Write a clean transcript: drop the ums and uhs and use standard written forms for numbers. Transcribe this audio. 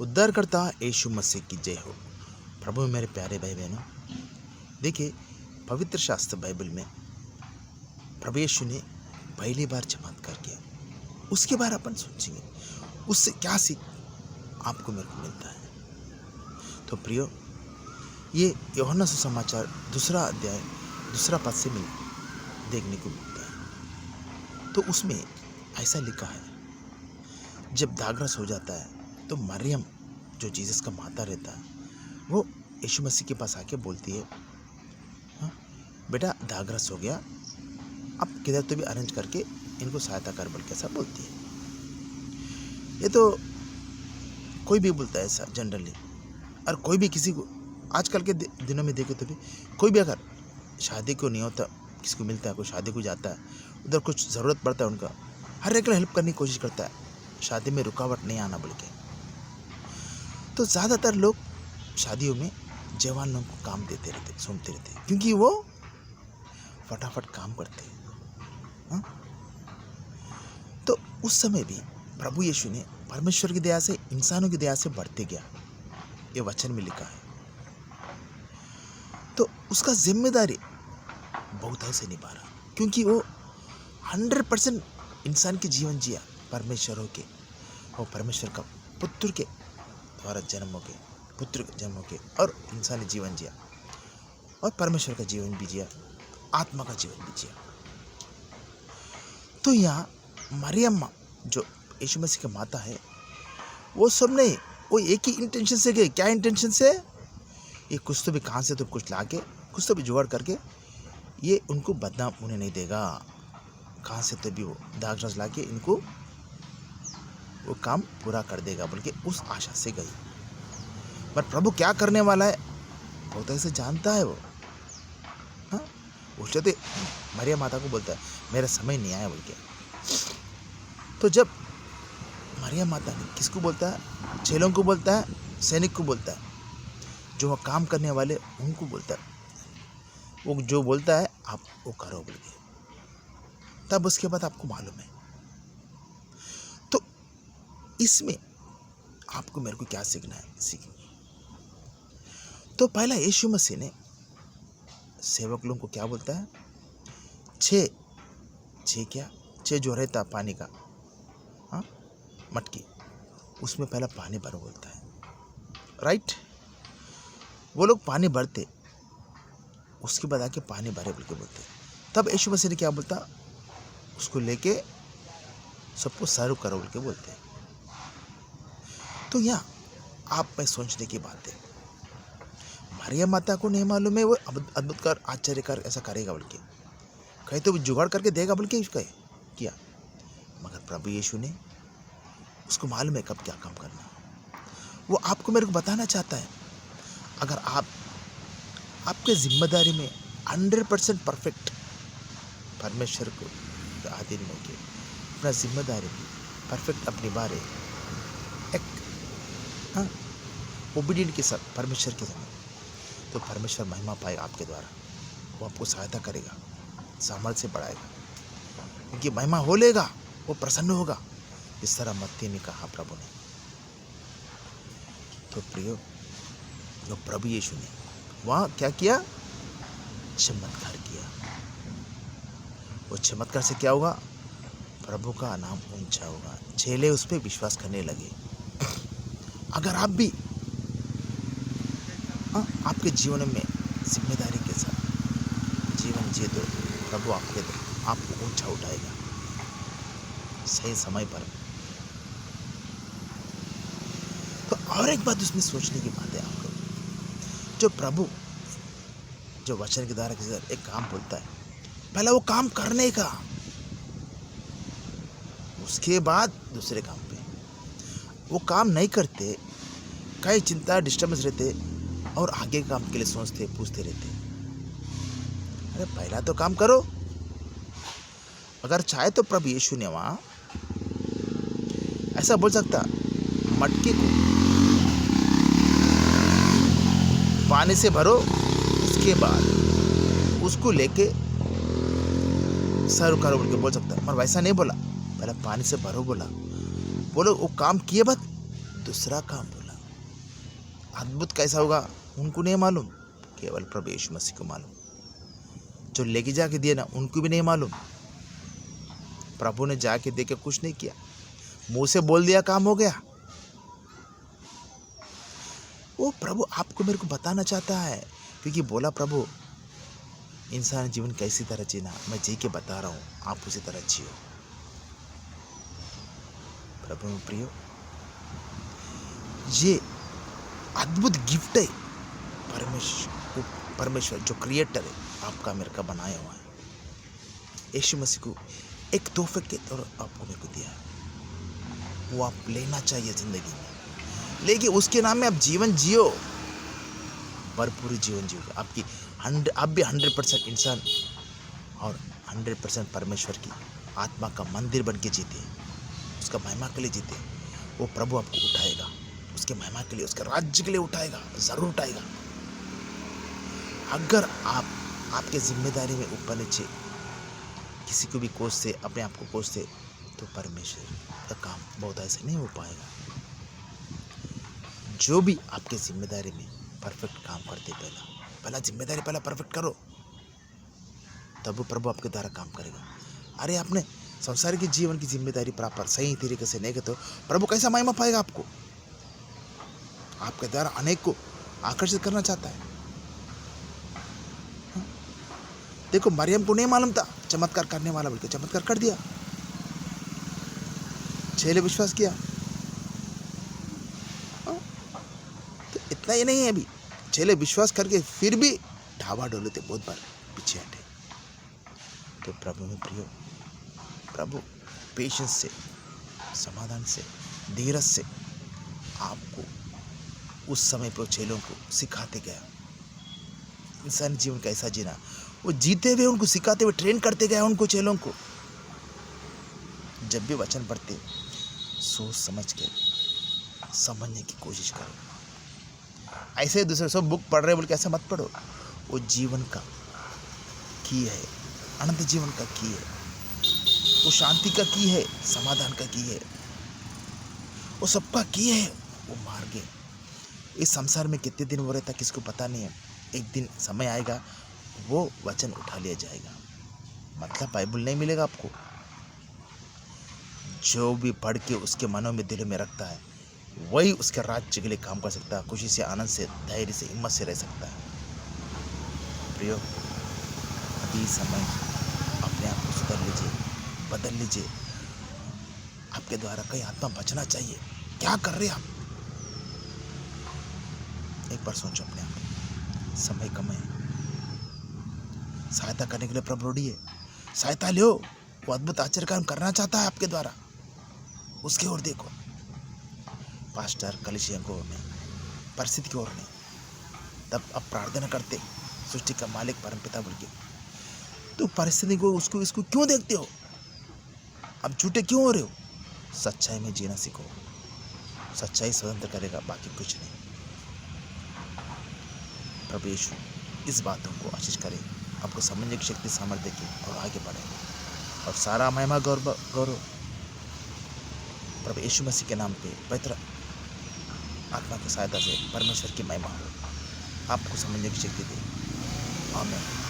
उद्धारकर्ता यीशु मसीह की जय हो। प्रभु में मेरे प्यारे भाई बहनों, देखिए पवित्र शास्त्र बाइबल में प्रभु यीशु ने पहली बार चमत्कार किया, उसके बारे अपन सोचेंगे उससे क्या सीख आपको मेरे को मिलता है। तो प्रियो, ये यूहन्ना सुसमाचार 2 अध्याय 2 पद से देखने को मिलता है। तो उसमें ऐसा लिखा है, जब दागरस हो जाता है तो मरियम जो जीसस का माता रहता है वो यीशु मसीह के पास आके बोलती है, हाँ बेटा दागरस हो गया, अब किधर तो भी अरेंज करके इनको सहायता कर, बोल के ऐसा बोलती है। ये तो कोई भी बोलता है ऐसा जनरली, और कोई भी किसी को आजकल के दिनों में देखे तो भी कोई भी अगर शादी को नहीं होता, किसी को मिलता है, कोई शादी को जाता है, उधर कुछ ज़रूरत पड़ता है, उनका हर एक हेल्प करने की कोशिश करता है, शादी में रुकावट नहीं आना बोल के। तो ज़्यादातर लोग शादियों में जवान लोगों को काम देते रहते, सौंपते रहते, क्योंकि वो फटाफट काम करते हैं। हाँ? तो उस समय भी प्रभु यीशु ने परमेश्वर की दया से, इंसानों की दया से बढ़ते गया, ये वचन में लिखा है। तो उसका जिम्मेदारी बहुत ऐसे निभा रहा, क्योंकि वो 100% इंसान के जीवन जिया, परमेश्वर हो के, वो परमेश्वर का पुत्र के द्वारा जन्म हो के, पुत्र के जन्म हो के, और इंसानी जीवन जिया, और परमेश्वर का जीवन भी जिया, आत्मा का जीवन भी जिया। तो यहाँ मरियम जो यीशु मसीह की माता है, वो सब नहीं, वो एक ही इंटेंशन से गए। क्या इंटेंशन से? ये कुछ तो भी कहाँ से तो कुछ ला के, कुछ तो भी जुगाड़ करके, ये उनको बदनाम होने नहीं देगा, कहाँ से तो भी वो दागरस ला के इनको वो काम पूरा कर देगा बोल के उस आशा से गई। पर प्रभु क्या करने वाला है बहुत ऐसे जानता है वो। हाँ, उससे तो मरियम माता को बोलता है मेरा समय नहीं आया बोल के। तो जब मरियम माता ने किसको बोलता है? चेलों को बोलता है, सैनिक को बोलता है, जो वह काम करने वाले उनको बोलता है, वो जो बोलता है आप वो करो बोल के। तब उसके बाद आपको मालूम है। तो इसमें आपको मेरे को क्या सीखना है? तो पहला यीशु मसीह ने सेवक लोगों को क्या बोलता है? छः जो रहता पानी का, हाँ मटकी, उसमें पहला पानी भरो बोलता है, राइट। वो लोग पानी भरते, उसके बाद आके पानी भरे बोल के बोलते। तब यीशु मसीह ने क्या बोलता? उसको लेके सबको सर्व करो बोल के बोलते। तो यहाँ आप में सोचने की बात है, मरियम माता को नहीं मालूम है वो अद्भुतकार आश्चर्यकार ऐसा करेगा बोल के, कहीं तो जुगाड़ करके देगा बोल के किया, मगर प्रभु यीशु ने उसको मालूम है कब क्या काम करना। वो आपको मेरे को बताना चाहता है, अगर आप आपके जिम्मेदारी में 100% परफेक्ट परमेश्वर को अधीन होकर अपना जिम्मेदारी परफेक्ट अपनी बारे एक ओबीडियंट के साथ परमेश्वर के साथ, तो परमेश्वर महिमा पाए आपके द्वारा, वो आपको सहायता करेगा, सामर्थ्य से बढ़ाएगा, क्योंकि महिमा हो लेगा, वो प्रसन्न होगा, इस तरह मत्ती में कहा प्रभु ने। तो प्रियो, जो प्रभु यीशु ने वहाँ क्या किया? चमत्कार किया। वो चमत्कार से क्या होगा? प्रभु का नाम ऊंचा होगा, चेले उस पर विश्वास करने लगे। अगर आप भी आपके जीवन में जिम्मेदारी के साथ जीवन जिए तो प्रभु आपको ऊंचा उठाएगा सही समय पर। तो और एक बात उसमें सोचने की बात है आप लोग, जो प्रभु जो वचन के द्वारा एक काम बोलता है, पहला वो काम करने का, उसके बाद दूसरे काम पे। वो काम नहीं करते, कई चिंता डिस्टर्बेंस रहते, और आगे काम के लिए सोचते पूछते रहते। अरे पहला तो काम करो। अगर चाहे तो प्रभु यीशु ने वहाँ ऐसा बोल सकता, मटके को पानी से भरो, उसके बाद उसको लेके सर्व करो बोल के बोल सकता, पर वैसा नहीं बोला, पहले पानी से भरो बोला। बोलो वो काम किए बाद दूसरा काम बोला, अद्भुत कैसा होगा उनको नहीं मालूम, केवल प्रभु यीशु मसीह को मालूम। जो लेके जाके दिया ना उनको भी नहीं मालूम। प्रभु ने जाके दे के कुछ नहीं किया, मुंह से बोल दिया काम हो गया। वो प्रभु आपको मेरे को बताना चाहता है, क्योंकि बोला प्रभु इंसान जीवन कैसी तरह जीना, मैं जी के बता रहा हूँ, आप उसी तरह जियो। प्रभु में प्रियो, ये अद्भुत गिफ्ट है परमेश्वर जो क्रिएटर है आपका मेरे का बनाया हुआ है, यीशु मसीह को एक तोहफे के तौर आपको मेरे को दिया है। वो आप लेना चाहिए जिंदगी में, लेकिन उसके नाम में आप जीवन जियो, भरपूर जीवन जियो। आप भी 100% इंसान और 100% परमेश्वर की आत्मा का मंदिर बन के जीते, उसका महिमा के लिए जीते। वो प्रभु आपको उठाएगा, उसके महिमा के लिए, उसके राज्य के लिए उठाएगा, जरूर उठाएगा। अगर आप आपके जिम्मेदारी में ऊपर नीचे किसी को भी कोसते, अपने आप को कोसते, तो परमेश्वर का काम बहुत ऐसे नहीं हो पाएगा। जो भी आपके जिम्मेदारी में परफेक्ट काम करते, पहला जिम्मेदारी पहला परफेक्ट करो, तब वो प्रभु आपके द्वारा काम करेगा। अरे आपने संसारिक जीवन की जिम्मेदारी प्रॉपर सही तरीके से नहीं करते, प्रभु कैसा महिमा पाएगा आपको? आपके द्वारा अनेक को आकर्षित करना चाहता है। देखो मरियम को नहीं मालूम था चमत्कार करने वाला, बोल के चमत्कार कर दिया, चेले विश्वास किया। तो इतना ही नहीं है, अभी चेले विश्वास करके फिर भी ढाबा डोले थे, बहुत बार पीछे हटे। तो प्रभु में प्रियो, प्रभु पेशेंस से, समाधान से, धीरज से आपको उस समय पर चेलों को सिखाते गया इंसान जीवन कैसा जीना। वो जीते हुए उनको सिखाते हुए ट्रेन करते गया उनको, चेलों को। जब भी वचन पढ़ते सोच समझ के समझने की कोशिश करो। ऐसे दूसरे सब बुक पढ़ रहे बोल के ऐसा मत पढ़ो। वो जीवन का की है, अनंत जीवन का की है, वो शांति का की है, समाधान का की है, वो सबका की है, वो मार्ग है। इस संसार में कितने दिन हो रहता किसको पता नहीं है। एक दिन समय आएगा वो वचन उठा लिया जाएगा, मतलब बाइबल नहीं मिलेगा आपको। जो भी पढ़ के उसके मनों में दिलों में रखता है वही उसके राज्य के लिए काम कर सकता है, खुशी से, आनंद से, धैर्य से, हिम्मत से रह सकता है। प्रियो, अभी समय अपने आप को सुधार लीजिए, बदल लीजिए। आपके द्वारा कई आत्मा बचना चाहिए। क्या कर रहे आप? एक बार सोचो अपने आप। समय कम है, सहायता करने के लिए प्रभु रेडी है। सहायता लो, वो अद्भुत आश्चर्य काम करना चाहता है आपके द्वारा, उसकी ओर देखो। पास्टर कलीसिया को नहीं, परिस्थिति की ओर नहीं। तब अब प्रार्थना करते सृष्टि का मालिक परमपिता बोल के, तो परिस्थिति को उसको इसको क्यों देखते हो? अब झूठे क्यों हो रहे हो? सच्चाई में जीना सीखो, सच्चाई स्वतंत्र करेगा, बाकी कुछ नहीं। प्रभु यीशु इस बातों को आशीष करे, आपको समझने की शक्ति, सामर्थ्य की, और आगे बढ़े। और सारा महिमा गौरव प्रभु यीशु मसीह के नाम पे पवित्र आत्मा की सहायता से परमेश्वर की महिमा हो, आपको समझने की शक्ति दे। आमीन।